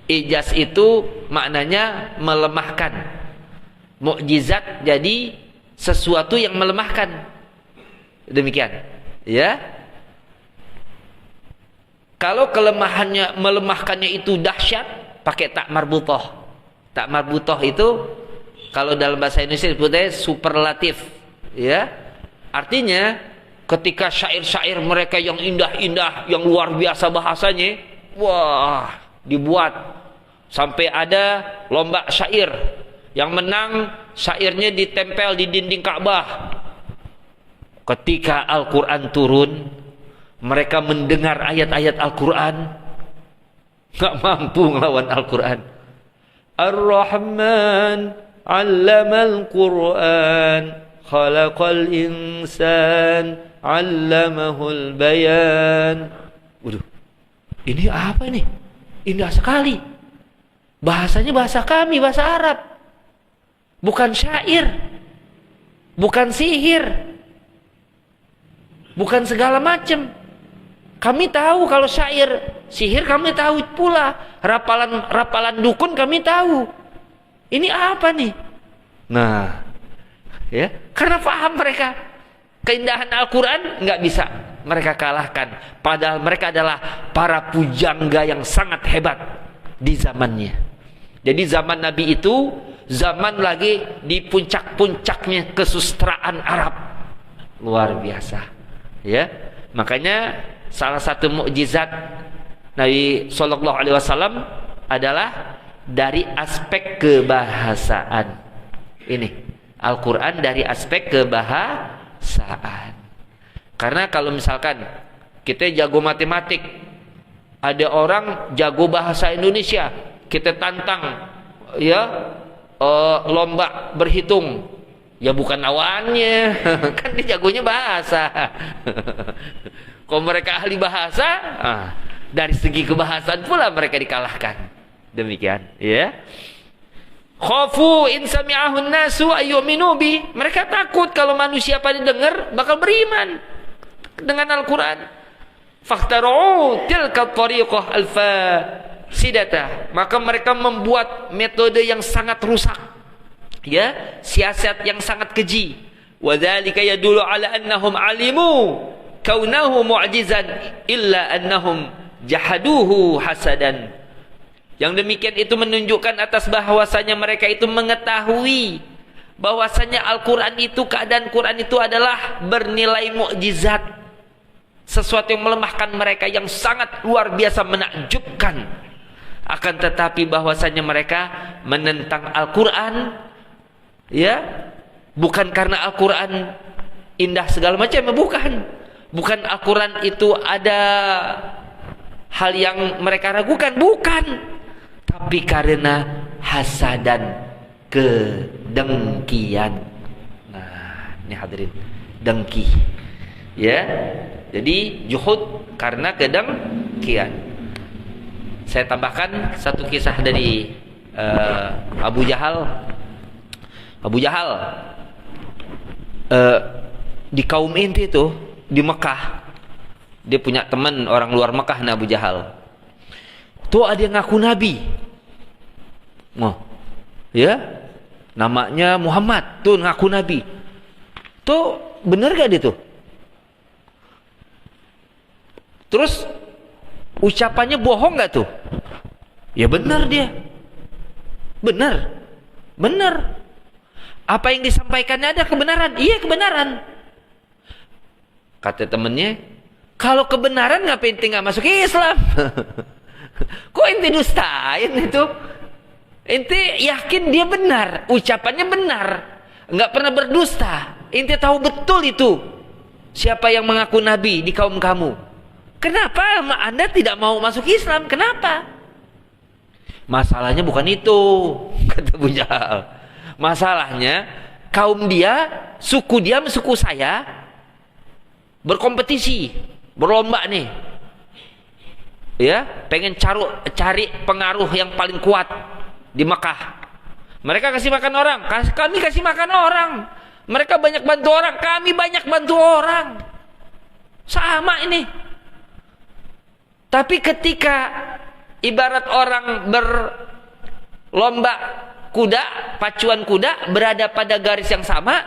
Ijaz itu maknanya melemahkan. Mukjizat jadi sesuatu yang melemahkan. Demikian, ya. Kalau kelemahannya, melemahkannya itu dahsyat, pakai tak marbutah. Tak marbutah itu kalau dalam bahasa Indonesia disebutnya superlatif, ya. Artinya ketika syair-syair mereka yang indah-indah, yang luar biasa bahasanya, wah, dibuat sampai ada lomba syair, yang menang syairnya ditempel di dinding Ka'bah. Ketika Al-Quran turun, mereka mendengar ayat-ayat Al-Quran, gak mampu melawan Al-Quran. Ar-Rahman 'allamal Quran, khalaqal insan, 'allamahul bayan. Waduh, ini apa ini? Indah sekali. Bahasanya bahasa kami, bahasa Arab. Bukan syair, bukan sihir, bukan segala macam. Kami tahu kalau syair, sihir kami tahu pula. Rapalan dukun kami tahu. Ini apa nih? Nah, ya, karena paham mereka keindahan Al-Quran, nggak bisa mereka kalahkan. Padahal mereka adalah para pujangga yang sangat hebat di zamannya. Jadi zaman Nabi itu zaman lagi di puncak-puncaknya kesusastraan Arab, luar biasa, ya. Makanya salah satu mukjizat Nabi Shallallahu Alaihi Wasallam adalah dari aspek kebahasaan. Ini Al-Quran dari aspek kebahasaan. Karena kalau misalkan kita jago matematik, ada orang jago bahasa Indonesia, kita tantang, ya, lomba berhitung, ya bukan lawannya. Kan dia jagonya bahasa. Kalau mereka ahli bahasa, dari segi kebahasaan pula mereka dikalahkan. Demikian, ya. Khafu in sami'ahun nasu ayyuminu bi. Mereka takut kalau manusia pada dengar bakal beriman dengan Al-Quran. Fakhtaru tilka tariqah alfasidata. Maka mereka membuat metode yang sangat rusak, ya, siasat yang sangat keji. Wa dzalika yadullu ala annahum alimu kaunahu mu'jizan illa annahum jahaduhu hasadan. Yang demikian itu menunjukkan atas bahwasanya mereka itu mengetahui bahwasanya Al-Quran itu, keadaan Quran itu adalah bernilai mukjizat, sesuatu yang melemahkan mereka, yang sangat luar biasa menakjubkan. Akan tetapi bahwasanya mereka menentang Al-Quran, ya, bukan karena Al-Quran indah segala macam, bukan Al-Quran itu ada hal yang mereka ragukan, bukan, tapi karena hasadan, kedengkian. Nah, ini hadirin, dengki, ya. Jadi juhud karena kedengkian. Saya tambahkan satu kisah dari Abu Jahal. Di kaum inti itu di Mekah, dia punya teman orang luar Mekah, Abu Jahal. Tuh ada yang ngaku nabi. Ya, namanya Muhammad, tuh ngaku nabi. Tuh bener gak dia tuh? Terus ucapannya bohong gak tuh? Ya bener dia. Bener. Apa yang disampaikannya ada kebenaran? Iya, kebenaran. Kata temennya, kalau kebenaran ngapain ente gak masuk Islam? Kok ente dustain itu? Ente yakin dia benar, ucapannya benar, nggak pernah berdusta. Ente tahu betul itu siapa yang mengaku nabi di kaum kamu. Kenapa Anda tidak mau masuk Islam? Kenapa? Masalahnya bukan itu, kata Abu Jahal. Masalahnya kaum dia, suku dia sama suku saya berkompetisi, berlomba nih. ya, pengen cari pengaruh yang paling kuat di Mekah. Mereka kasih makan orang, kami kasih makan orang. Mereka banyak bantu orang, kami banyak bantu orang. Sama ini. Tapi ketika ibarat orang berlomba kuda, pacuan kuda, berada pada garis yang sama,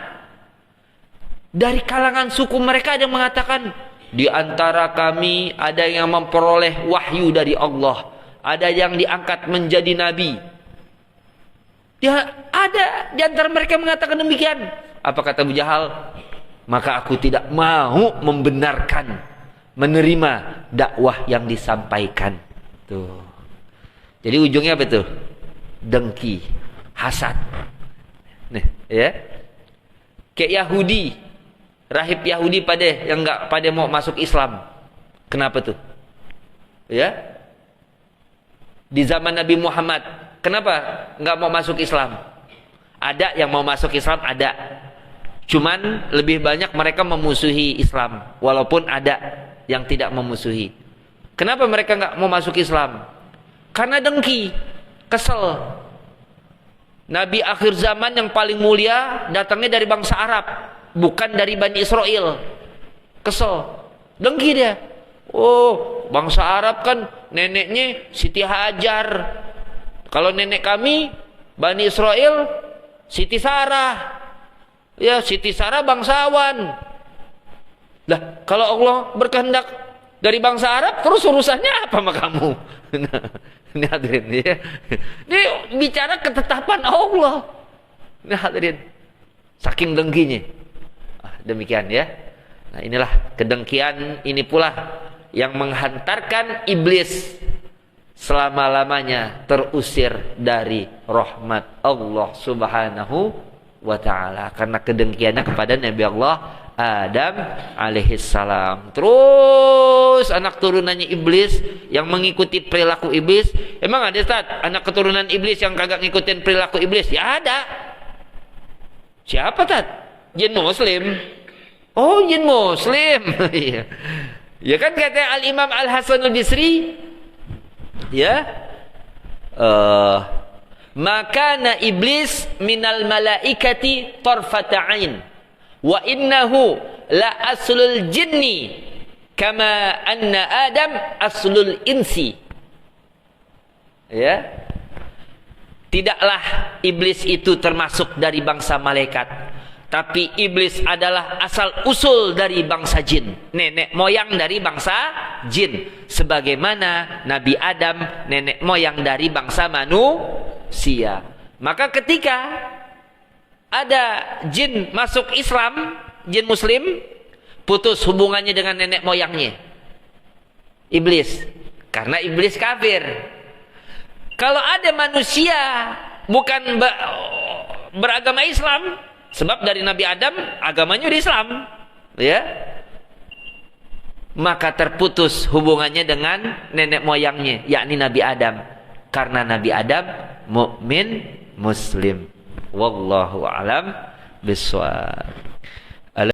dari kalangan suku mereka ada yang mengatakan, di antara kami ada yang memperoleh wahyu dari Allah, ada yang diangkat menjadi nabi. Ada di antara mereka mengatakan demikian. Apa kata Abu Jahal? Maka aku tidak mau membenarkan, menerima dakwah yang disampaikan. Tuh. Jadi ujungnya apa tuh? Dengki, hasad. Nih, ya. Kayak Yahudi, rahib Yahudi yang enggak pada mau masuk Islam. Kenapa tuh? Ya. Di zaman Nabi Muhammad, kenapa enggak mau masuk Islam? Ada yang mau masuk Islam, ada. Cuman lebih banyak mereka memusuhi Islam, walaupun ada yang tidak memusuhi. Kenapa mereka nggak mau masuk Islam? Karena dengki, kesel. Nabi akhir zaman yang paling mulia datangnya dari bangsa Arab, bukan dari Bani Israel. Kesel, dengki dia. Oh, bangsa Arab kan neneknya Siti Hajar. Kalau nenek kami Bani Israel Siti Sarah. Ya, Siti Sarah bangsawan. Lah, kalau Allah berkehendak dari bangsa Arab, terus urusannya apa sama kamu? Nah, ini hadirin ya. Ini bicara ketetapan Allah. Ini hadirin. Saking dengkinya. Demikian ya. Nah, inilah kedengkian ini pula yang menghantarkan iblis selama-lamanya terusir dari rahmat Allah Subhanahu wa ta'ala, karena kedengkiannya kepada Nabi Allah Adam alaihissalam. Terus anak turunannya iblis yang mengikuti perilaku iblis. Emang ada Ustaz anak keturunan iblis yang kagak ngikutin perilaku iblis? Ya ada. Siapa Ustaz? Jin muslim. Oh, jin muslim. Ya kan kata Al-Imam Al-Hasan Al-Bisri, ya, makana iblis minal malaikati tarfata'in wa innahu la aslul jinni kama anna Adam aslul insi. Ya, tidaklah iblis itu termasuk dari bangsa malaikat, tapi iblis adalah asal usul dari bangsa jin, nenek moyang dari bangsa jin, sebagaimana Nabi Adam nenek moyang dari bangsa manusia. Maka ketika ada jin masuk Islam, jin muslim, putus hubungannya dengan nenek moyangnya iblis, karena iblis kafir. Kalau ada manusia bukan beragama Islam, sebab dari Nabi Adam agamanya di Islam, ya, maka terputus hubungannya dengan nenek moyangnya, yakni Nabi Adam, karena Nabi Adam mukmin muslim. Wallahu a'lam bishawab.